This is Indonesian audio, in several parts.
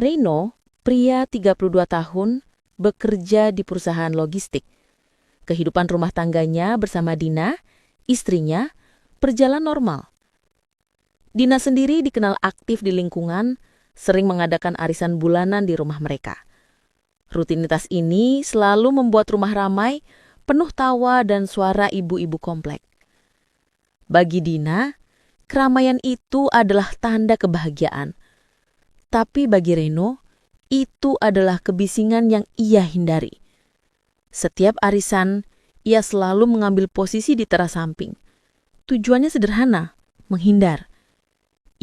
Reno, pria 32 tahun, bekerja di perusahaan logistik. Kehidupan rumah tangganya bersama Dina, istrinya, berjalan normal. Dina sendiri dikenal aktif di lingkungan, sering mengadakan arisan bulanan di rumah mereka. Rutinitas ini selalu membuat rumah ramai, penuh tawa dan suara ibu-ibu komplek. Bagi Dina, keramaian itu adalah tanda kebahagiaan. Tapi bagi Reno, itu adalah kebisingan yang ia hindari. Setiap arisan, ia selalu mengambil posisi di teras samping. Tujuannya sederhana, menghindar.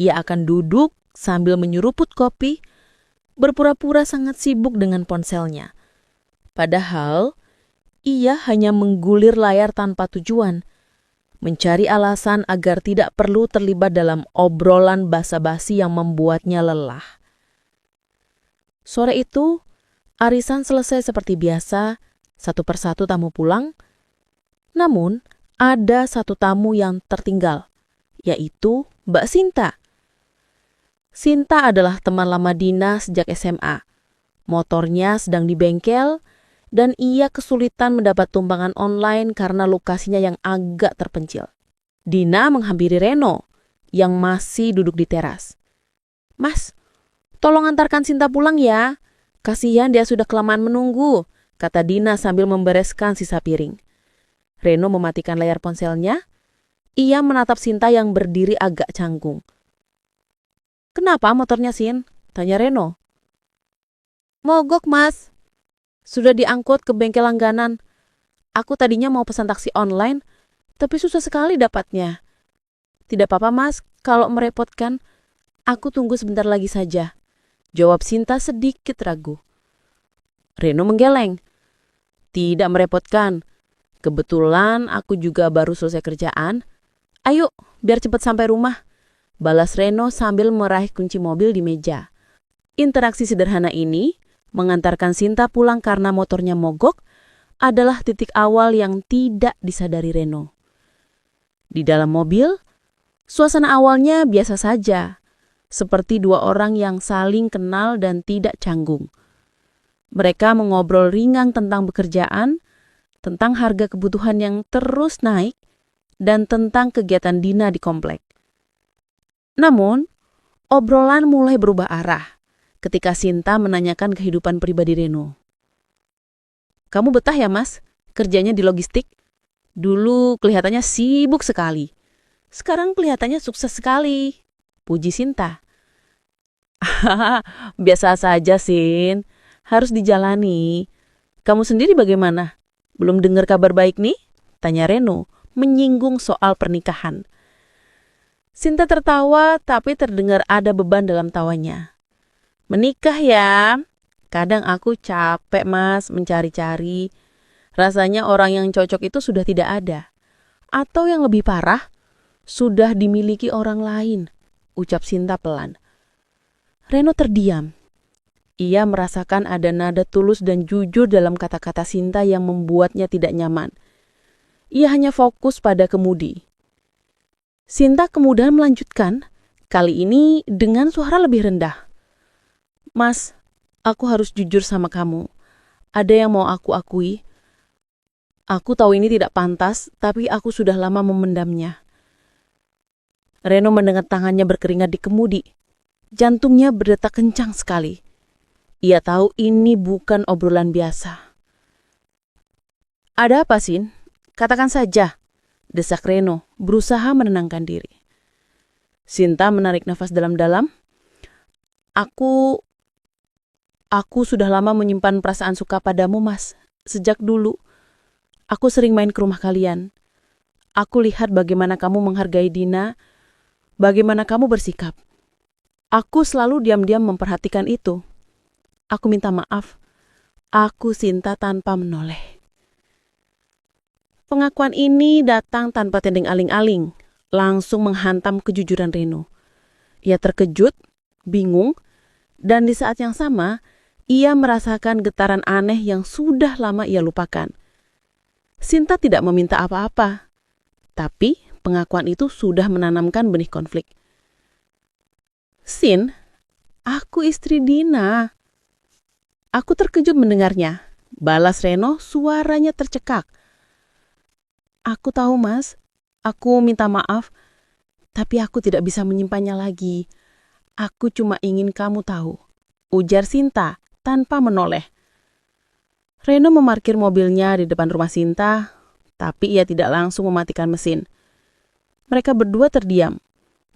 Ia akan duduk sambil menyeruput kopi, berpura-pura sangat sibuk dengan ponselnya. Padahal, ia hanya menggulir layar tanpa tujuan, mencari alasan agar tidak perlu terlibat dalam obrolan basa-basi yang membuatnya lelah. Sore itu, arisan selesai seperti biasa, satu persatu tamu pulang. Namun, ada satu tamu yang tertinggal, yaitu Mbak Sinta. Sinta adalah teman lama Dina sejak SMA. Motornya sedang di bengkel, dan ia kesulitan mendapat tumpangan online karena lokasinya yang agak terpencil. Dina menghampiri Reno, yang masih duduk di teras. "Mas, tolong antarkan Sinta pulang ya. Kasihan dia sudah kelamaan menunggu," kata Dina sambil membereskan sisa piring. Reno mematikan layar ponselnya. Ia menatap Sinta yang berdiri agak canggung. "Kenapa motornya, Sin?" tanya Reno. "Mogok, Mas. Sudah diangkut ke bengkel langganan. Aku tadinya mau pesan taksi online, tapi susah sekali dapatnya." "Tidak apa-apa, Mas, kalau merepotkan. Aku tunggu sebentar lagi saja," jawab Sinta sedikit ragu. Reno menggeleng. "Tidak merepotkan. Kebetulan aku juga baru selesai kerjaan. Ayo, biar cepat sampai rumah," balas Reno sambil meraih kunci mobil di meja. Interaksi sederhana ini, mengantarkan Sinta pulang karena motornya mogok, adalah titik awal yang tidak disadari Reno. Di dalam mobil, suasana awalnya biasa saja, seperti dua orang yang saling kenal dan tidak canggung. Mereka mengobrol ringan tentang pekerjaan, tentang harga kebutuhan yang terus naik, dan tentang kegiatan Dina di komplek. Namun, obrolan mulai berubah arah ketika Sinta menanyakan kehidupan pribadi Reno. "Kamu betah ya, Mas, kerjanya di logistik? Dulu kelihatannya sibuk sekali. Sekarang kelihatannya sukses sekali," puji Sinta. "Biasa saja, Sin. Harus dijalani. Kamu sendiri bagaimana? Belum dengar kabar baik nih?" tanya Reno, menyinggung soal pernikahan. Sinta tertawa, tapi terdengar ada beban dalam tawanya. "Menikah ya? Kadang aku capek, Mas, mencari-cari. Rasanya orang yang cocok itu sudah tidak ada. Atau yang lebih parah, sudah dimiliki orang lain," ucap Sinta pelan. Reno terdiam. Ia merasakan ada nada tulus dan jujur dalam kata-kata Sinta yang membuatnya tidak nyaman. Ia hanya fokus pada kemudi. Sinta kemudian melanjutkan, kali ini dengan suara lebih rendah. "Mas, aku harus jujur sama kamu. Ada yang mau aku akui. Aku tahu ini tidak pantas, tapi aku sudah lama memendamnya." Reno mendengar tangannya berkeringat di kemudi. Jantungnya berdetak kencang sekali. Ia tahu ini bukan obrolan biasa. "Ada apa, Sin? Katakan saja," desak Reno, berusaha menenangkan diri. Sinta menarik nafas dalam-dalam. Aku sudah lama menyimpan perasaan suka padamu, Mas. Sejak dulu, aku sering main ke rumah kalian. Aku lihat bagaimana kamu menghargai Dina, bagaimana kamu bersikap. Aku selalu diam-diam memperhatikan itu. Aku minta maaf. Aku Sinta tanpa menoleh. Pengakuan ini datang tanpa tendeng aling-aling, langsung menghantam kejujuran Reno. Ia terkejut, bingung, dan di saat yang sama, ia merasakan getaran aneh yang sudah lama ia lupakan. Sinta tidak meminta apa-apa, tapi pengakuan itu sudah menanamkan benih konflik. "Sin, Aku istri Dina. Aku terkejut mendengarnya. Balas Reno, suaranya tercekak. Aku tahu, Mas. Aku minta maaf, tapi aku tidak bisa menyimpannya lagi. Aku cuma ingin kamu tahu, ujar Sinta tanpa menoleh. Reno memarkir mobilnya di depan rumah Sinta, tapi ia tidak langsung mematikan mesin. Mereka berdua terdiam,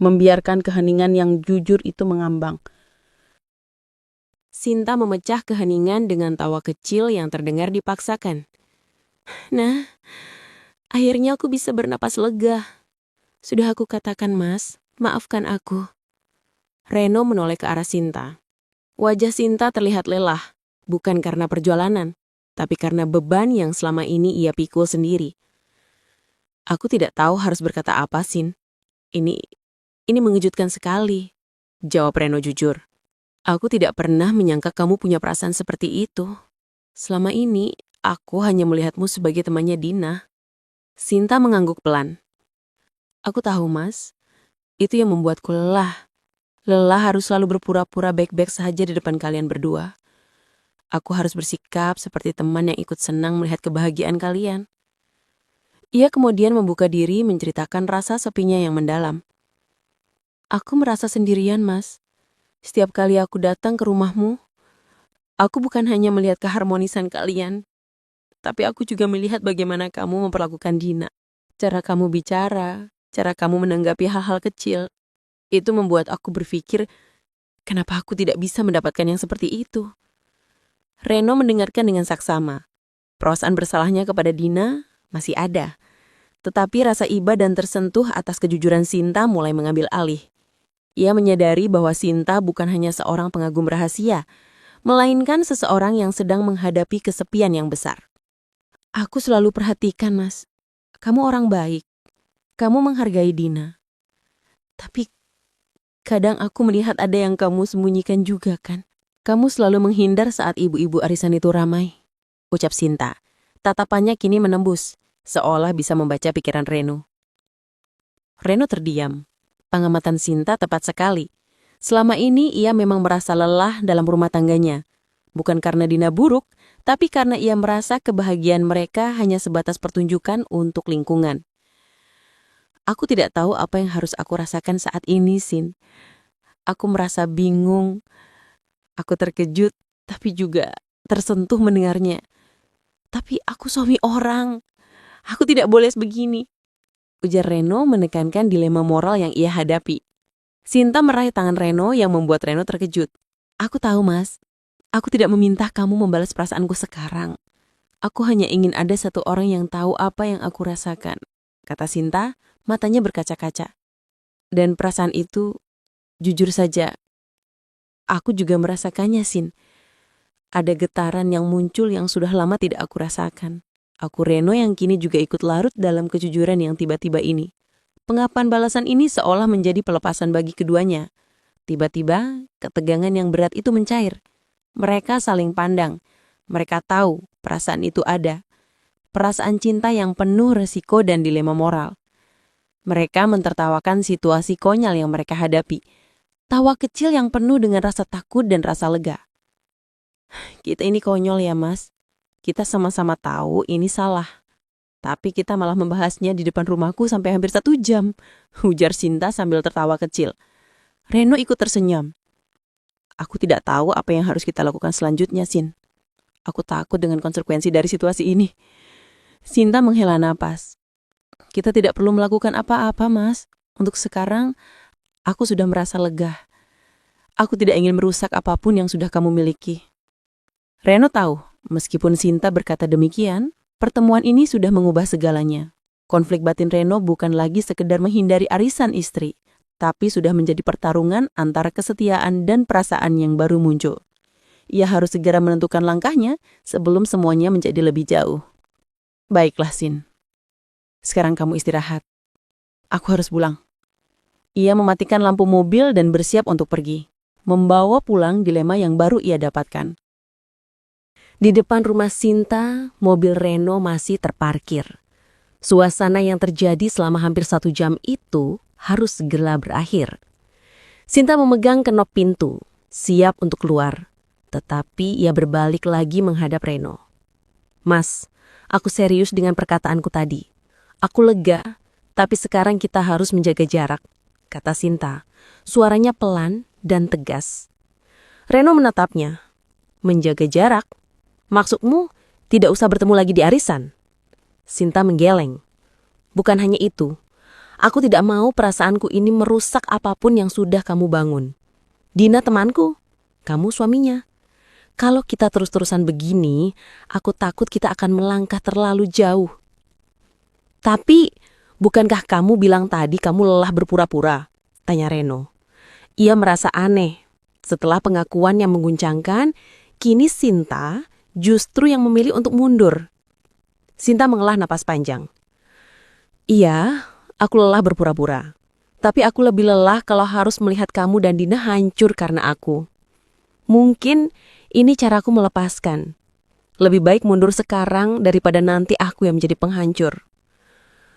membiarkan keheningan yang jujur itu mengambang. Sinta memecah keheningan dengan tawa kecil yang terdengar dipaksakan. Nah, akhirnya aku bisa bernapas lega. Sudah aku katakan, Mas, maafkan aku. Reno menoleh ke arah Sinta. Wajah Sinta terlihat lelah, bukan karena perjalanan, tapi karena beban yang selama ini ia pikul sendiri. Aku tidak tahu harus berkata apa, Sin. Ini mengejutkan sekali, jawab Reno jujur. Aku tidak pernah menyangka kamu punya perasaan seperti itu. Selama ini, aku hanya melihatmu sebagai temannya Dina. Sinta mengangguk pelan. Aku tahu, Mas. Itu yang membuatku lelah. Lelah harus selalu berpura-pura baik-baik saja di depan kalian berdua. Aku harus bersikap seperti teman yang ikut senang melihat kebahagiaan kalian. Ia kemudian membuka diri menceritakan rasa sepinya yang mendalam. Aku merasa sendirian, Mas. Setiap kali aku datang ke rumahmu, aku bukan hanya melihat keharmonisan kalian, tapi aku juga melihat bagaimana kamu memperlakukan Dina. Cara kamu bicara, cara kamu menanggapi hal-hal kecil, itu membuat aku berpikir, kenapa aku tidak bisa mendapatkan yang seperti itu? Reno mendengarkan dengan saksama. Perasaan bersalahnya kepada Dina masih ada, tetapi rasa iba dan tersentuh atas kejujuran Sinta mulai mengambil alih. Ia menyadari bahwa Sinta bukan hanya seorang pengagum rahasia, melainkan seseorang yang sedang menghadapi kesepian yang besar. Aku selalu perhatikan, Mas. Kamu orang baik. Kamu menghargai Dina. Tapi kadang aku melihat ada yang kamu sembunyikan juga, kan? Kamu selalu menghindar saat ibu-ibu arisan itu ramai, ucap Sinta. Tatapannya kini menembus, seolah bisa membaca pikiran Reno. Reno terdiam. Pengamatan Sinta tepat sekali. Selama ini ia memang merasa lelah dalam rumah tangganya. Bukan karena Dina buruk, tapi karena ia merasa kebahagiaan mereka hanya sebatas pertunjukan untuk lingkungan. Aku tidak tahu apa yang harus aku rasakan saat ini, Sin. Aku merasa bingung. Aku terkejut, tapi juga tersentuh mendengarnya. Tapi aku suami orang. Aku tidak boleh begini, ujar Reno menekankan dilema moral yang ia hadapi. Sinta meraih tangan Reno yang membuat Reno terkejut. Aku tahu, Mas. Aku tidak meminta kamu membalas perasaanku sekarang. Aku hanya ingin ada satu orang yang tahu apa yang aku rasakan, kata Sinta, matanya berkaca-kaca. Dan perasaan itu, jujur saja, aku juga merasakannya, Sin. Ada getaran yang muncul yang sudah lama tidak aku rasakan. Aku Reno yang kini juga ikut larut dalam kejujuran yang tiba-tiba ini. Pengakuan balasan ini seolah menjadi pelepasan bagi keduanya. Tiba-tiba, ketegangan yang berat itu mencair. Mereka saling pandang. Mereka tahu perasaan itu ada. Perasaan cinta yang penuh resiko dan dilema moral. Mereka mentertawakan situasi konyol yang mereka hadapi. Tawa kecil yang penuh dengan rasa takut dan rasa lega. Kita ini konyol ya, Mas. Kita sama-sama tahu ini salah. Tapi kita malah membahasnya di depan rumahku sampai hampir 1 jam, ujar Sinta sambil tertawa kecil. Reno ikut tersenyum. Aku tidak tahu apa yang harus kita lakukan selanjutnya, Sin. Aku takut dengan konsekuensi dari situasi ini. Sinta menghela napas. Kita tidak perlu melakukan apa-apa, Mas. Untuk sekarang, aku sudah merasa lega. Aku tidak ingin merusak apapun yang sudah kamu miliki. Reno tahu, meskipun Sinta berkata demikian, pertemuan ini sudah mengubah segalanya. Konflik batin Reno bukan lagi sekedar menghindari arisan istri, tapi sudah menjadi pertarungan antara kesetiaan dan perasaan yang baru muncul. Ia harus segera menentukan langkahnya sebelum semuanya menjadi lebih jauh. Baiklah, Sin. Sekarang kamu istirahat. Aku harus pulang. Ia mematikan lampu mobil dan bersiap untuk pergi, membawa pulang dilema yang baru ia dapatkan. Di depan rumah Sinta, mobil Reno masih terparkir. Suasana yang terjadi selama hampir 1 jam itu harus segera berakhir. Sinta memegang kenop pintu. siap untuk keluar. Tetapi ia berbalik lagi menghadap Reno. Mas, aku serius dengan perkataanku tadi. Aku lega, tapi sekarang kita harus menjaga jarak, kata Sinta. Suaranya pelan dan tegas. Reno menatapnya. Menjaga jarak? Maksudmu tidak usah bertemu lagi di arisan? Sinta menggeleng. Bukan hanya itu. Aku tidak mau perasaanku ini merusak apapun yang sudah kamu bangun. Dina temanku, kamu suaminya. Kalau kita terus-terusan begini, aku takut kita akan melangkah terlalu jauh. Tapi, bukankah kamu bilang tadi kamu lelah berpura-pura? Tanya Reno. Ia merasa aneh. Setelah pengakuan yang mengguncangkan, kini Sinta justru yang memilih untuk mundur. Sinta menghela napas panjang. Iya, aku lelah berpura-pura. Tapi aku lebih lelah kalau harus melihat kamu dan Dina hancur karena aku. Mungkin ini caraku melepaskan. Lebih baik mundur sekarang daripada nanti aku yang menjadi penghancur.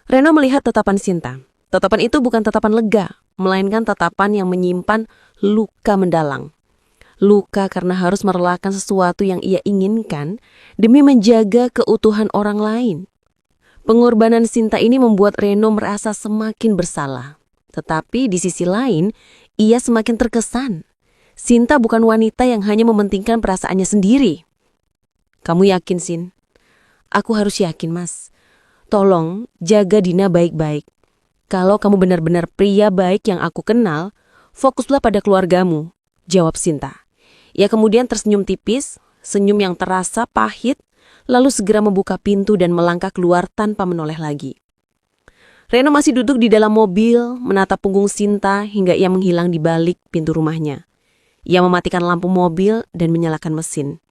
Reno melihat tatapan Sinta. Tatapan itu bukan tatapan lega, melainkan tatapan yang menyimpan luka mendalam. Luka karena harus merelakan sesuatu yang ia inginkan demi menjaga keutuhan orang lain. Pengorbanan Sinta ini membuat Reno merasa semakin bersalah. Tetapi di sisi lain, ia semakin terkesan. Sinta bukan wanita yang hanya mementingkan perasaannya sendiri. Kamu yakin, Sin? Aku harus yakin, Mas. Tolong jaga Dina baik-baik. Kalau kamu benar-benar pria baik yang aku kenal, fokuslah pada keluargamu, jawab Sinta. Ia kemudian tersenyum tipis, senyum yang terasa pahit, lalu segera membuka pintu dan melangkah keluar tanpa menoleh lagi. Reno masih duduk di dalam mobil, menatap punggung Sinta hingga ia menghilang di balik pintu rumahnya. Ia mematikan lampu mobil dan menyalakan mesin.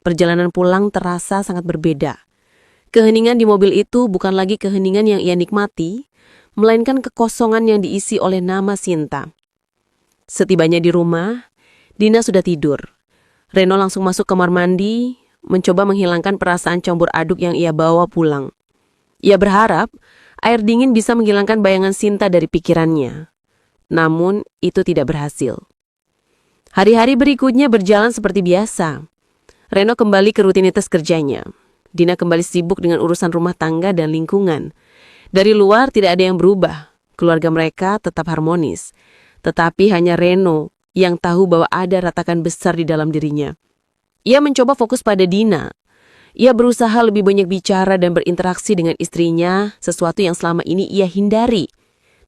Perjalanan pulang terasa sangat berbeda. Keheningan di mobil itu bukan lagi keheningan yang ia nikmati, melainkan kekosongan yang diisi oleh nama Sinta. Setibanya di rumah, Dina sudah tidur. Reno langsung masuk kamar mandi, mencoba menghilangkan perasaan campur aduk yang ia bawa pulang. Ia berharap air dingin bisa menghilangkan bayangan Sinta dari pikirannya. Namun, itu tidak berhasil. Hari-hari berikutnya berjalan seperti biasa. Reno kembali ke rutinitas kerjanya. Dina kembali sibuk dengan urusan rumah tangga dan lingkungan. Dari luar tidak ada yang berubah. Keluarga mereka tetap harmonis. Tetapi hanya Reno yang tahu bahwa ada retakan besar di dalam dirinya. Ia mencoba fokus pada Dina. Ia berusaha lebih banyak bicara dan berinteraksi dengan istrinya, sesuatu yang selama ini ia hindari.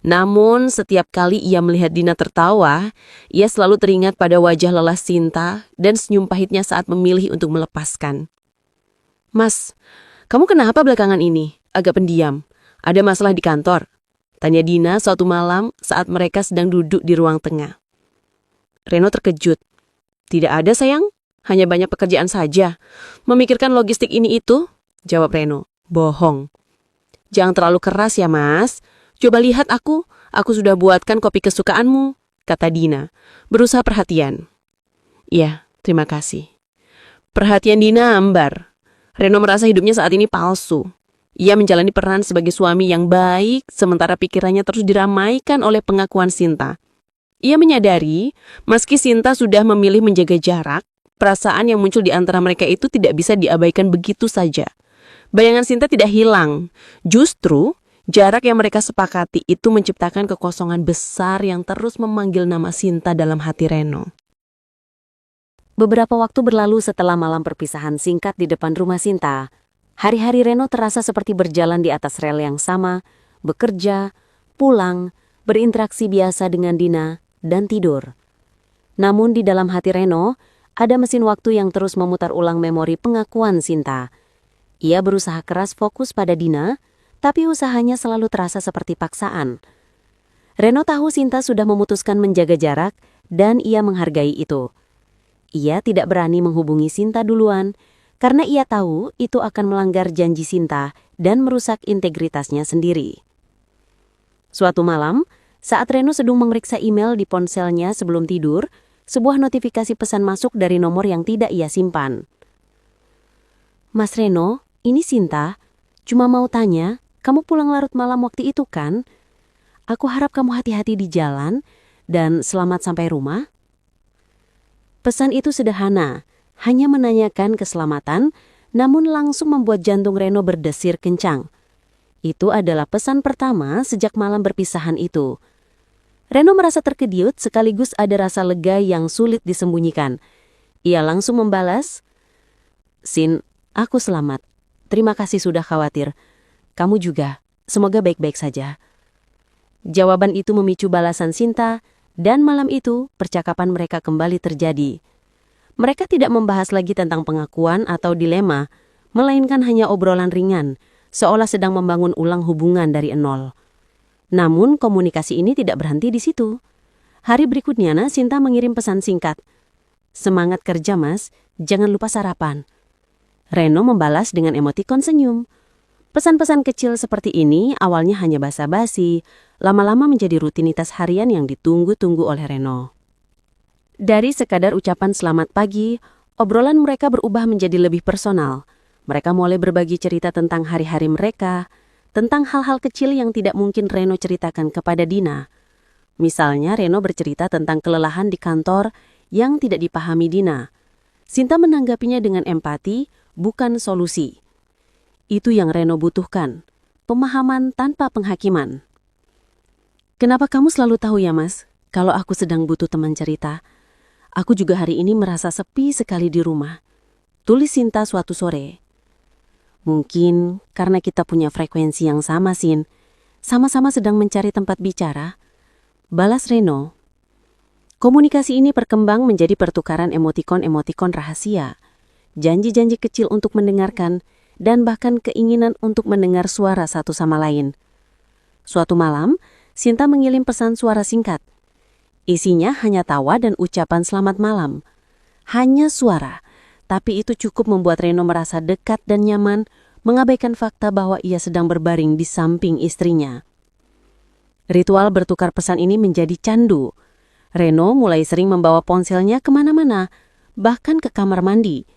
Namun, setiap kali ia melihat Dina tertawa, ia selalu teringat pada wajah lelah Sinta dan senyum pahitnya saat memilih untuk melepaskan. Mas, kamu kenapa belakangan ini? Agak pendiam. Ada masalah di kantor? Tanya Dina suatu malam saat mereka sedang duduk di ruang tengah. Reno terkejut. Tidak ada, sayang. Hanya banyak pekerjaan saja. Memikirkan logistik ini itu? Jawab Reno. Bohong. Jangan terlalu keras ya, Mas. Coba lihat aku sudah buatkan kopi kesukaanmu, kata Dina, berusaha perhatian. Iya, terima kasih. Perhatian Dina ambar. Reno merasa hidupnya saat ini palsu. Ia menjalani peran sebagai suami yang baik, sementara pikirannya terus diramaikan oleh pengakuan Sinta. Ia menyadari, meski Sinta sudah memilih menjaga jarak, perasaan yang muncul di antara mereka itu tidak bisa diabaikan begitu saja. Bayangan Sinta tidak hilang. Justru, jarak yang mereka sepakati itu menciptakan kekosongan besar yang terus memanggil nama Sinta dalam hati Reno. Beberapa waktu berlalu setelah malam perpisahan singkat di depan rumah Sinta. Hari-hari Reno terasa seperti berjalan di atas rel yang sama, bekerja, pulang, berinteraksi biasa dengan Dina, dan tidur. Namun di dalam hati Reno, ada mesin waktu yang terus memutar ulang memori pengakuan Sinta. Ia berusaha keras fokus pada Dina, tapi usahanya selalu terasa seperti paksaan. Reno tahu Sinta sudah memutuskan menjaga jarak dan ia menghargai itu. Ia tidak berani menghubungi Sinta duluan karena ia tahu itu akan melanggar janji Sinta dan merusak integritasnya sendiri. Suatu malam, saat Reno sedang memeriksa email di ponselnya sebelum tidur, sebuah notifikasi pesan masuk dari nomor yang tidak ia simpan. Mas Reno, ini Sinta. Cuma mau tanya, kamu pulang larut malam waktu itu kan? Aku harap kamu hati-hati di jalan dan selamat sampai rumah. Pesan itu sederhana, hanya menanyakan keselamatan, namun langsung membuat jantung Reno berdesir kencang. Itu adalah pesan pertama sejak malam berpisahan itu. Reno merasa terkejut sekaligus ada rasa lega yang sulit disembunyikan. Ia langsung membalas, "Sin, aku selamat. Terima kasih sudah khawatir. Kamu juga. Semoga baik-baik saja." Jawaban itu memicu balasan Sinta, dan malam itu percakapan mereka kembali terjadi. Mereka tidak membahas lagi tentang pengakuan atau dilema, melainkan hanya obrolan ringan, seolah sedang membangun ulang hubungan dari nol. Namun komunikasi ini tidak berhenti di situ. Hari berikutnya, Sinta mengirim pesan singkat. "Semangat kerja, Mas. Jangan lupa sarapan." Reno membalas dengan emotikon senyum. Pesan-pesan kecil seperti ini awalnya hanya basa-basi, lama-lama menjadi rutinitas harian yang ditunggu-tunggu oleh Reno. Dari sekadar ucapan selamat pagi, obrolan mereka berubah menjadi lebih personal. Mereka mulai berbagi cerita tentang hari-hari mereka, tentang hal-hal kecil yang tidak mungkin Reno ceritakan kepada Dina. Misalnya Reno bercerita tentang kelelahan di kantor yang tidak dipahami Dina. Sinta menanggapinya dengan empati, bukan solusi. Itu yang Reno butuhkan, pemahaman tanpa penghakiman. "Kenapa kamu selalu tahu ya, Mas, kalau aku sedang butuh teman cerita? Aku juga hari ini merasa sepi sekali di rumah," tulis Sinta suatu sore. "Mungkin karena kita punya frekuensi yang sama, Sin. Sama-sama sedang mencari tempat bicara," balas Reno. Komunikasi ini berkembang menjadi pertukaran emotikon-emotikon rahasia, janji-janji kecil untuk mendengarkan, dan bahkan keinginan untuk mendengar suara satu sama lain. Suatu malam, Sinta mengirim pesan suara singkat. Isinya hanya tawa dan ucapan selamat malam. Hanya suara, tapi itu cukup membuat Reno merasa dekat dan nyaman, mengabaikan fakta bahwa ia sedang berbaring di samping istrinya. Ritual bertukar pesan ini menjadi candu. Reno mulai sering membawa ponselnya kemana-mana, bahkan ke kamar mandi.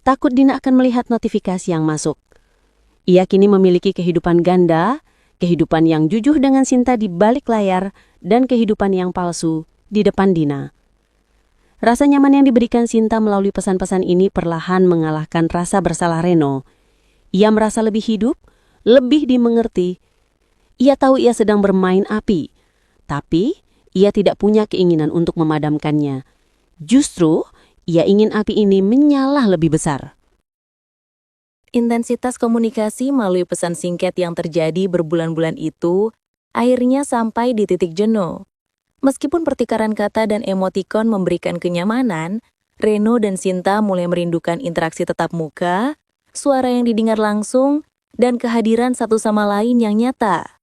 Takut Dina akan melihat notifikasi yang masuk. Ia kini memiliki kehidupan ganda, kehidupan yang jujur dengan Sinta di balik layar, dan kehidupan yang palsu di depan Dina. Rasa nyaman yang diberikan Sinta melalui pesan-pesan ini perlahan mengalahkan rasa bersalah Reno. Ia merasa lebih hidup, lebih dimengerti. Ia tahu ia sedang bermain api, tapi ia tidak punya keinginan untuk memadamkannya. Justru, ia ingin api ini menyala lebih besar. Intensitas komunikasi melalui pesan singkat yang terjadi berbulan-bulan itu akhirnya sampai di titik jenuh. Meskipun pertukaran kata dan emotikon memberikan kenyamanan, Reno dan Sinta mulai merindukan interaksi tatap muka, suara yang didengar langsung, dan kehadiran satu sama lain yang nyata.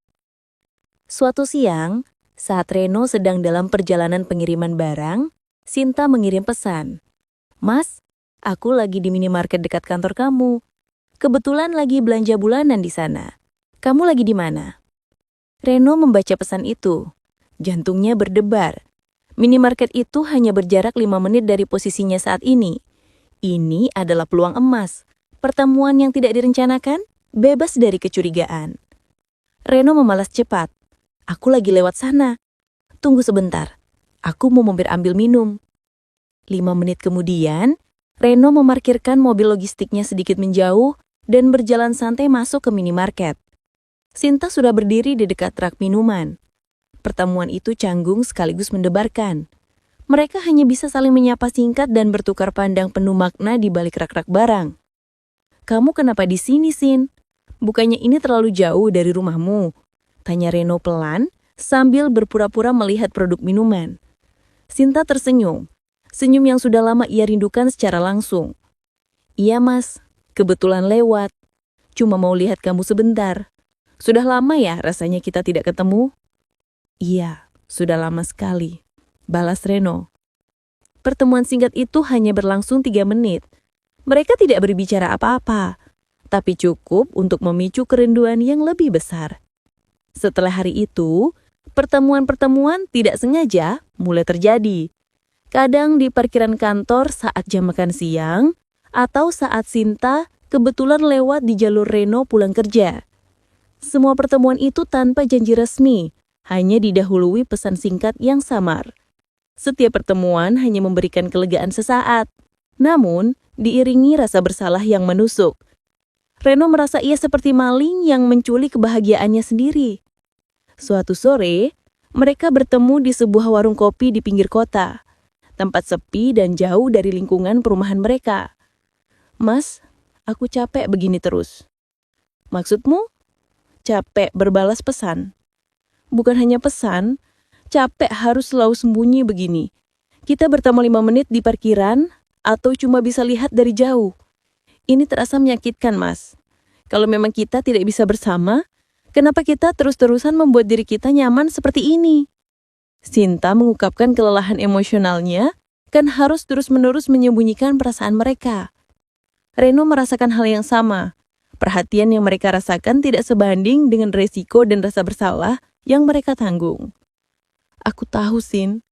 Suatu siang, saat Reno sedang dalam perjalanan pengiriman barang, Sinta mengirim pesan. "Mas, aku lagi di minimarket dekat kantor kamu. Kebetulan lagi belanja bulanan di sana. Kamu lagi di mana?" Reno membaca pesan itu. Jantungnya berdebar. Minimarket itu hanya berjarak 5 menit dari posisinya saat ini. Ini adalah peluang emas. Pertemuan yang tidak direncanakan, bebas dari kecurigaan. Reno membalas cepat. "Aku lagi lewat sana. Tunggu sebentar. Aku mau mampir ambil minum." 5 menit kemudian, Reno memarkirkan mobil logistiknya sedikit menjauh dan berjalan santai masuk ke minimarket. Sinta sudah berdiri di dekat rak minuman. Pertemuan itu canggung sekaligus mendebarkan. Mereka hanya bisa saling menyapa singkat dan bertukar pandang penuh makna di balik rak-rak barang. "Kamu kenapa di sini, Sin? Bukannya ini terlalu jauh dari rumahmu?" tanya Reno pelan sambil berpura-pura melihat produk minuman. Sinta tersenyum. Senyum yang sudah lama ia rindukan secara langsung. "Iya, Mas. Kebetulan lewat. Cuma mau lihat kamu sebentar. Sudah lama ya rasanya kita tidak ketemu?" "Iya, sudah lama sekali," balas Reno. Pertemuan singkat itu hanya berlangsung 3 menit. Mereka tidak berbicara apa-apa, tapi cukup untuk memicu kerinduan yang lebih besar. Setelah hari itu, pertemuan-pertemuan tidak sengaja mulai terjadi. Kadang di parkiran kantor saat jam makan siang, atau saat Sinta kebetulan lewat di jalur Reno pulang kerja. Semua pertemuan itu tanpa janji resmi, hanya didahului pesan singkat yang samar. Setiap pertemuan hanya memberikan kelegaan sesaat, namun diiringi rasa bersalah yang menusuk. Reno merasa ia seperti maling yang menculik kebahagiaannya sendiri. Suatu sore, mereka bertemu di sebuah warung kopi di pinggir kota, tempat sepi dan jauh dari lingkungan perumahan mereka. "Mas, aku capek begini terus." "Maksudmu?" "Capek berbalas pesan." "Bukan hanya pesan, capek harus selalu sembunyi begini. Kita bertemu 5 menit di parkiran, atau cuma bisa lihat dari jauh. Ini terasa menyakitkan, Mas. Kalau memang kita tidak bisa bersama, kenapa kita terus-terusan membuat diri kita nyaman seperti ini?" Sinta mengungkapkan kelelahan emosionalnya, kan harus terus-menerus menyembunyikan perasaan mereka. Reno merasakan hal yang sama. Perhatian yang mereka rasakan tidak sebanding dengan resiko dan rasa bersalah yang mereka tanggung. "Aku tahu, Sin.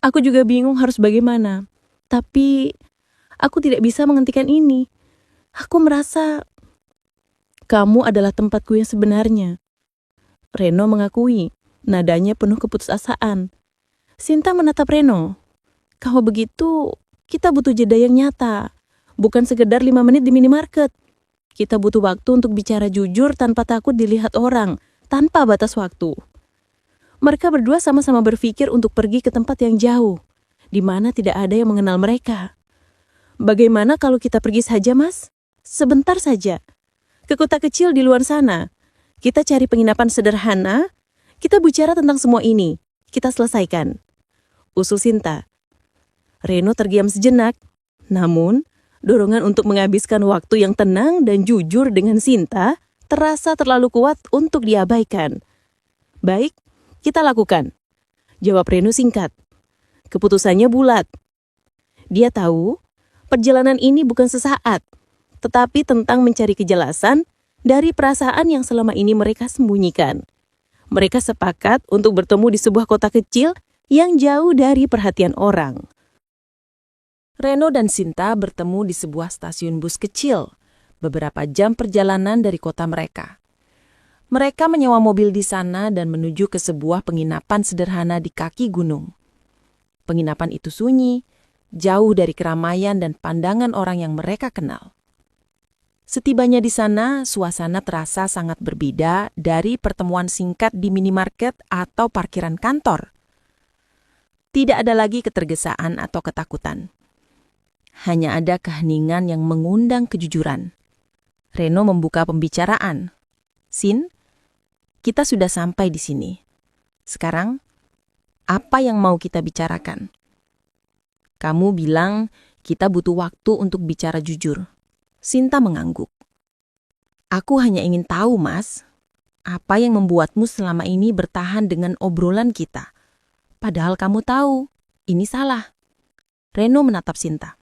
Aku juga bingung harus bagaimana. Tapi, aku tidak bisa menghentikan ini. Aku merasa kamu adalah tempatku yang sebenarnya." Reno mengakui, nadanya penuh keputusasaan. Sinta menatap Reno. "Kalau begitu, kita butuh jeda yang nyata. Bukan sekedar 5 menit di minimarket. Kita butuh waktu untuk bicara jujur tanpa takut dilihat orang, tanpa batas waktu." Mereka berdua sama-sama berpikir untuk pergi ke tempat yang jauh, di mana tidak ada yang mengenal mereka. "Bagaimana kalau kita pergi saja, Mas? Sebentar saja. Ke kota kecil di luar sana. Kita cari penginapan sederhana. Kita bicara tentang semua ini. Kita selesaikan," usul Sinta. Reno terdiam sejenak. Namun, dorongan untuk menghabiskan waktu yang tenang dan jujur dengan Sinta terasa terlalu kuat untuk diabaikan. "Baik, kita lakukan," jawab Reno singkat. Keputusannya bulat. Dia tahu, perjalanan ini bukan sesaat, tetapi tentang mencari kejelasan dari perasaan yang selama ini mereka sembunyikan. Mereka sepakat untuk bertemu di sebuah kota kecil yang jauh dari perhatian orang. Reno dan Sinta bertemu di sebuah stasiun bus kecil, beberapa jam perjalanan dari kota mereka. Mereka menyewa mobil di sana dan menuju ke sebuah penginapan sederhana di kaki gunung. Penginapan itu sunyi, jauh dari keramaian dan pandangan orang yang mereka kenal. Setibanya di sana, suasana terasa sangat berbeda dari pertemuan singkat di minimarket atau parkiran kantor. Tidak ada lagi ketergesaan atau ketakutan. Hanya ada keheningan yang mengundang kejujuran. Reno membuka pembicaraan. "Sin, kita sudah sampai di sini. Sekarang, apa yang mau kita bicarakan? Kamu bilang kita butuh waktu untuk bicara jujur." Sinta mengangguk. "Aku hanya ingin tahu, Mas, apa yang membuatmu selama ini bertahan dengan obrolan kita? Padahal kamu tahu, ini salah." Reno menatap Sinta.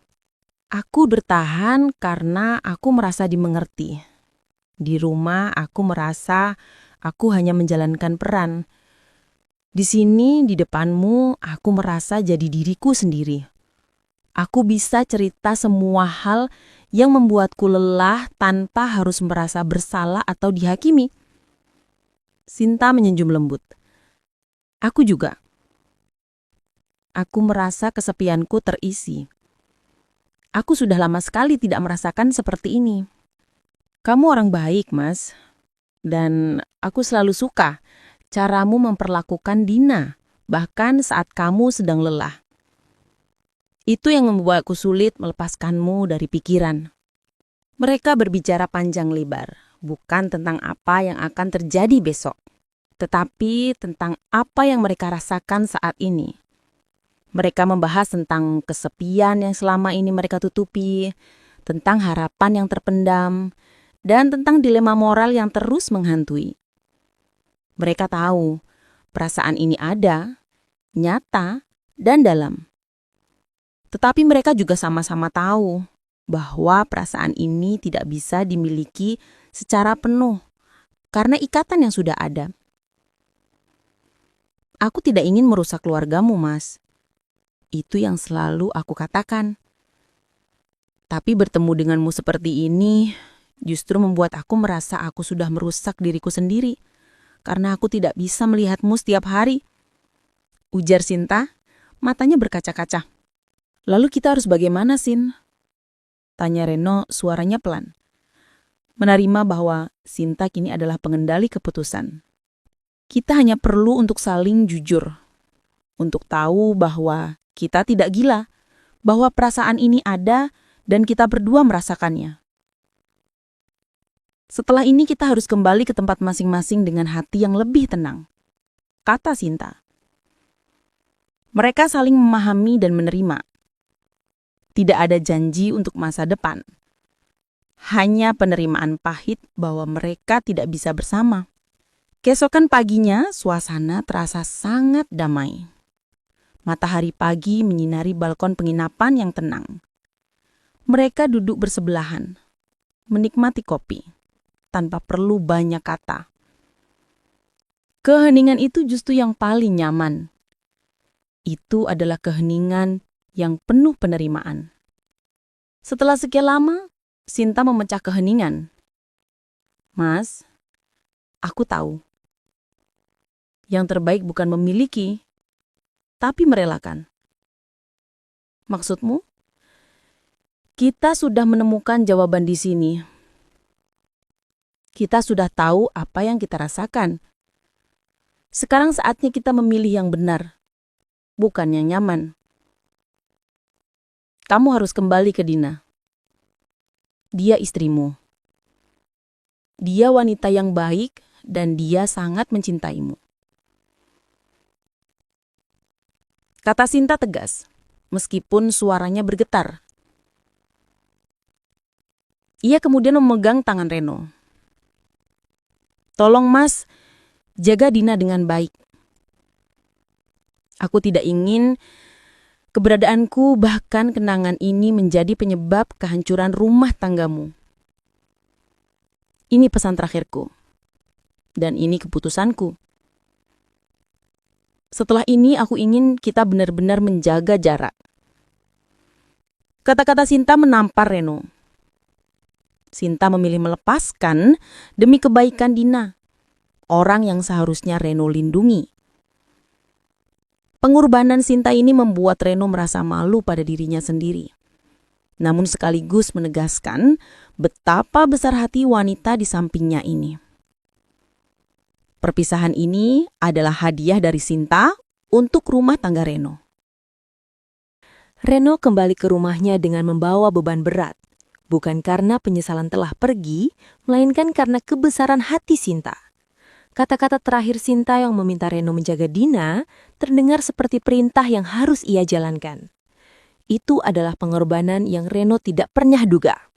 "Aku bertahan karena aku merasa dimengerti. Di rumah aku merasa aku hanya menjalankan peran. Di sini, di depanmu, aku merasa jadi diriku sendiri. Aku bisa cerita semua hal yang membuatku lelah tanpa harus merasa bersalah atau dihakimi." Sinta menyenyum lembut. "Aku juga. Aku merasa kesepianku terisi. Aku sudah lama sekali tidak merasakan seperti ini. Kamu orang baik, Mas. Dan aku selalu suka caramu memperlakukan Dina, bahkan saat kamu sedang lelah. Itu yang membuatku sulit melepaskanmu dari pikiran." Mereka berbicara panjang lebar, bukan tentang apa yang akan terjadi besok, tetapi tentang apa yang mereka rasakan saat ini. Mereka membahas tentang kesepian yang selama ini mereka tutupi, tentang harapan yang terpendam, dan tentang dilema moral yang terus menghantui. Mereka tahu perasaan ini ada, nyata, dan dalam. Tetapi mereka juga sama-sama tahu bahwa perasaan ini tidak bisa dimiliki secara penuh karena ikatan yang sudah ada. "Aku tidak ingin merusak keluargamu, Mas. Itu yang selalu aku katakan. Tapi bertemu denganmu seperti ini justru membuat aku merasa aku sudah merusak diriku sendiri karena aku tidak bisa melihatmu setiap hari," ujar Sinta, Matanya berkaca-kaca. Lalu kita harus bagaimana, Sin? Tanya Reno, suaranya pelan. Menerima bahwa Sinta kini adalah pengendali keputusan. Kita hanya perlu untuk saling jujur. Untuk tahu bahwa kita tidak gila. Bahwa perasaan ini ada dan kita berdua merasakannya. Setelah ini kita harus kembali ke tempat masing-masing dengan hati yang lebih tenang. Kata Sinta. Mereka saling memahami dan menerima. Tidak ada janji untuk masa depan. Hanya penerimaan pahit bahwa mereka tidak bisa bersama. Keesokan paginya, suasana terasa sangat damai. Matahari pagi menyinari balkon penginapan yang tenang. Mereka duduk bersebelahan, menikmati kopi, tanpa perlu banyak kata. Keheningan itu justru yang paling nyaman. Itu adalah keheningan yang penuh penerimaan. Setelah sekian lama, Sinta memecah keheningan. Mas, aku tahu. Yang terbaik bukan memiliki, tapi merelakan. Maksudmu? Kita sudah menemukan jawaban di sini. Kita sudah tahu apa yang kita rasakan. Sekarang saatnya kita memilih yang benar, bukan yang nyaman. Kamu harus kembali ke Dina. Dia istrimu. Dia wanita yang baik dan dia sangat mencintaimu. Kata Sinta tegas, meskipun suaranya bergetar. Ia kemudian memegang tangan Reno. Tolong Mas, jaga Dina dengan baik. Aku tidak ingin keberadaanku bahkan kenangan ini menjadi penyebab kehancuran rumah tanggamu. Ini pesan terakhirku. Dan ini keputusanku. Setelah ini aku ingin kita benar-benar menjaga jarak. Kata-kata Sinta menampar Reno. Sinta memilih melepaskan demi kebaikan Dina, orang yang seharusnya Reno lindungi. Pengorbanan Sinta ini membuat Reno merasa malu pada dirinya sendiri. Namun sekaligus menegaskan betapa besar hati wanita di sampingnya ini. Perpisahan ini adalah hadiah dari Sinta untuk rumah tangga Reno. Reno kembali ke rumahnya dengan membawa beban berat. Bukan karena penyesalan telah pergi, melainkan karena kebesaran hati Sinta. Kata-kata terakhir Sinta yang meminta Reno menjaga Dina terdengar seperti perintah yang harus ia jalankan. Itu adalah pengorbanan yang Reno tidak pernah duga.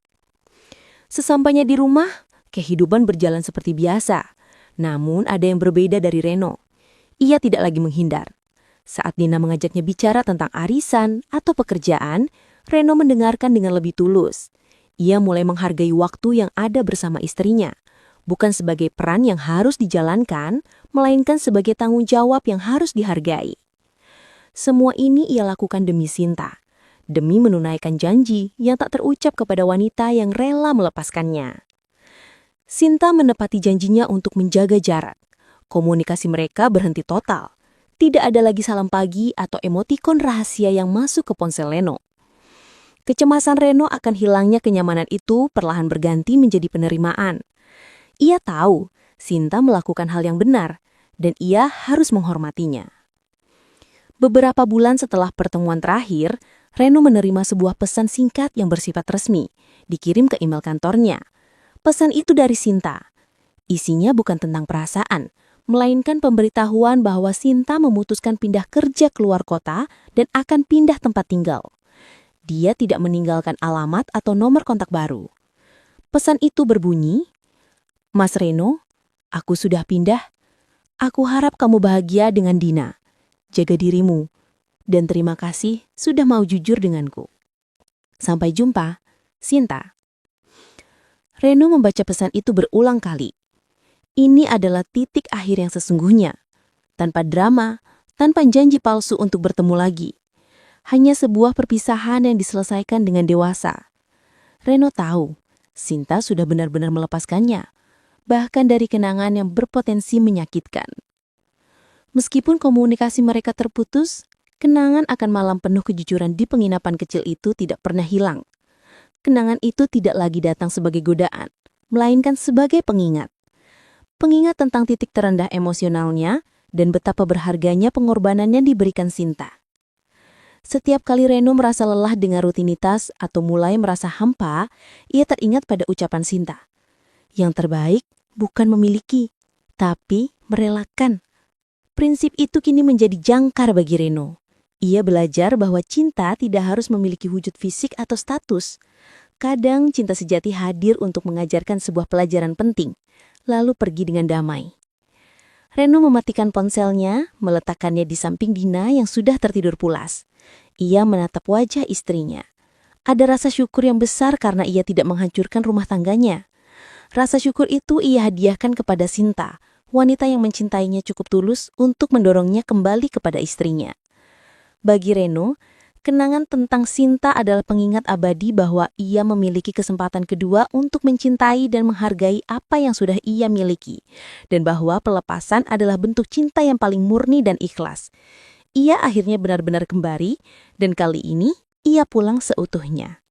Sesampainya di rumah, kehidupan berjalan seperti biasa. Namun ada yang berbeda dari Reno. Ia tidak lagi menghindar. Saat Dina mengajaknya bicara tentang arisan atau pekerjaan, Reno mendengarkan dengan lebih tulus. Ia mulai menghargai waktu yang ada bersama istrinya. Bukan sebagai peran yang harus dijalankan, melainkan sebagai tanggung jawab yang harus dihargai. Semua ini ia lakukan demi Sinta. Demi menunaikan janji yang tak terucap kepada wanita yang rela melepaskannya. Sinta menepati janjinya untuk menjaga jarak. Komunikasi mereka berhenti total. Tidak ada lagi salam pagi atau emotikon rahasia yang masuk ke ponsel Reno. Kecemasan Reno akan hilangnya kenyamanan itu perlahan berganti menjadi penerimaan. Ia tahu Sinta melakukan hal yang benar dan ia harus menghormatinya. Beberapa bulan setelah pertemuan terakhir, Reno menerima sebuah pesan singkat yang bersifat resmi, dikirim ke email kantornya. Pesan itu dari Sinta. Isinya bukan tentang perasaan, melainkan pemberitahuan bahwa Sinta memutuskan pindah kerja keluar kota dan akan pindah tempat tinggal. Dia tidak meninggalkan alamat atau nomor kontak baru. Pesan itu berbunyi, Mas Reno, aku sudah pindah. Aku harap kamu bahagia dengan Dina. Jaga dirimu. Dan terima kasih sudah mau jujur denganku. Sampai jumpa, Sinta. Reno membaca pesan itu berulang kali. Ini adalah titik akhir yang sesungguhnya. Tanpa drama, tanpa janji palsu untuk bertemu lagi. Hanya sebuah perpisahan yang diselesaikan dengan dewasa. Reno tahu, Sinta sudah benar-benar melepaskannya. Bahkan dari kenangan yang berpotensi menyakitkan. Meskipun komunikasi mereka terputus, Kenangan akan malam penuh kejujuran di penginapan kecil itu tidak pernah hilang. Kenangan itu tidak lagi datang sebagai godaan, melainkan sebagai pengingat. Pengingat tentang titik terendah emosionalnya dan betapa berharganya pengorbanan yang diberikan Sinta. Setiap kali Reno merasa lelah dengan rutinitas atau mulai merasa hampa, ia teringat pada ucapan Sinta. Yang terbaik bukan memiliki, tapi merelakan. Prinsip itu kini menjadi jangkar bagi Reno. Ia belajar bahwa cinta tidak harus memiliki wujud fisik atau status. Kadang cinta sejati hadir untuk mengajarkan sebuah pelajaran penting, lalu pergi dengan damai. Reno mematikan ponselnya, meletakkannya di samping Dina yang sudah tertidur pulas. Ia menatap wajah istrinya. Ada rasa syukur yang besar karena ia tidak menghancurkan rumah tangganya. Rasa syukur itu ia hadiahkan kepada Sinta, wanita yang mencintainya cukup tulus untuk mendorongnya kembali kepada istrinya. Bagi Reno, kenangan tentang Sinta adalah pengingat abadi bahwa ia memiliki kesempatan kedua untuk mencintai dan menghargai apa yang sudah ia miliki, dan bahwa pelepasan adalah bentuk cinta yang paling murni dan ikhlas. Ia akhirnya benar-benar kembali, dan kali ini ia pulang seutuhnya.